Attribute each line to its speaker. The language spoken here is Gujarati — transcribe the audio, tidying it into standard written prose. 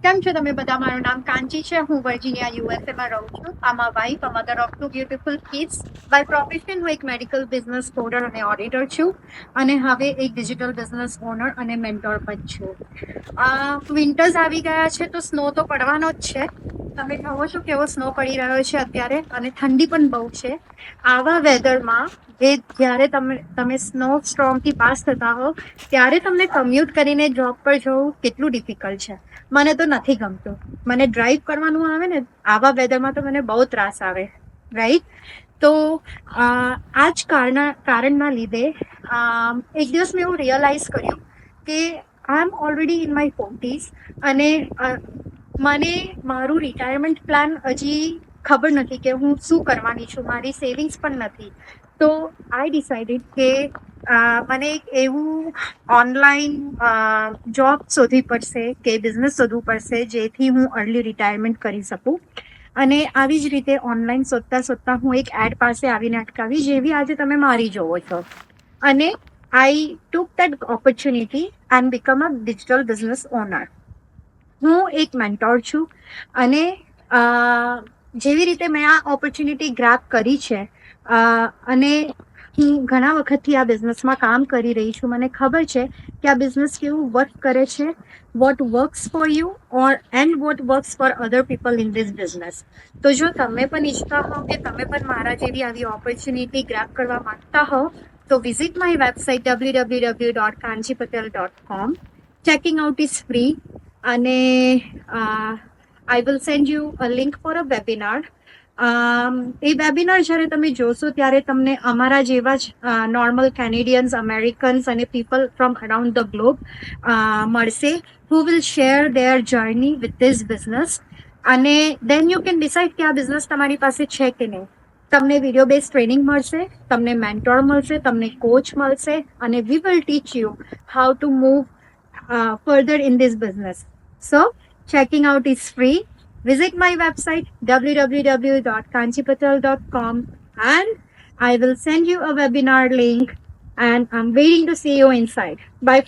Speaker 1: કેમ છો તમે બધા? મારું નામ કાંચી છે. હું વર્જિનિયા યુએસએમાં રહું છું. આમાં wife, mother of 2 beautiful kids. By profession હું એક મેડિકલ બિઝનેસ કોડર અને ઓડિટર છું, અને હવે એક ડિજિટલ બિઝનેસ ઓનર અને મેન્ટોર પણ છું. વિન્ટર્સ આવી ગયા છે તો સ્નો તો પડવાનો જ છે. તમે જોવો છો કેવો સ્નો પડી રહ્યો છે અત્યારે, અને ઠંડી પણ બહુ છે. આવા વેધરમાં જ્યારે તમે સ્નો સ્ટ્રોમથી પાસ થતા હો, ત્યારે તમને કમ્યુટ કરીને જોબ પર જવું કેટલું ડિફિકલ્ટ છે. મને તો નથી ગમતું. મને ડ્રાઈવ કરવાનું આવે ને આવા વેધરમાં તો મને બહુ ત્રાસ આવે, રાઈટ? તો આ જ કારણના લીધે એક દિવસ મેં એવું રિયલાઇઝ કર્યું કે આઈ એમ ઓલરેડી ઇન માય 40s, અને મને મારું રિટાયરમેન્ટ પ્લાન હજી ખબર નથી કે હું શું કરવાની છું. મારી સેવિંગ્સ પણ નથી. તો આઈ ડિસાઇડેડ કે મને એક એવું ઓનલાઈન જોબ શોધવી પડશે કે બિઝનેસ શોધવું પડશે જેથી હું અર્લી રિટાયરમેન્ટ કરી શકું. અને આવી જ રીતે ઓનલાઈન શોધતા હું એક એડ પાસે આવીને અટકાવી, જેવી આજે તમે મારી જોવો છો. અને I took that opportunity and become a digital business owner. હું એક મેન્ટોર છું, અને જેવી રીતે મેં આ ઓપોર્ચ્યુનિટી ગ્રેબ કરી છે, અને હું ઘણા વખતથી આ બિઝનેસમાં કામ કરી રહી છું. મને ખબર છે કે આ બિઝનેસ કેવું વર્ક કરે છે, what works for you and what works for other people in this business. તો જો તમે પણ ઈચ્છતા હો કે તમે પણ મારા જેવી આવી ઓપોર્ચ્યુનિટી ગ્રેબ કરવા માંગતા હો, તો visit my website www.kanchipatel.com. Checking out is free, અને I will send you a link for a webinar. એ વેબિનાર જ્યારે તમે જોશો ત્યારે તમને અમારા જેવા જ નોર્મલ કેનેડિયન્સ, અમેરિકન્સ અને people from around the globe મળશે, who will share their journey with this business. અને then you can decide કે આ બિઝનેસ તમારી પાસે છે કે નહીં. તમને વિડીયો બેઝ ટ્રેનિંગ મળશે, તમને મેન્ટોર મળશે, તમને કોચ મળશે, અને we will teach you how to move further in this business. So checking out is free. Visit my website www.kanchipatel.com, and I will send you a webinar link, and I'm waiting to see you inside. Bye.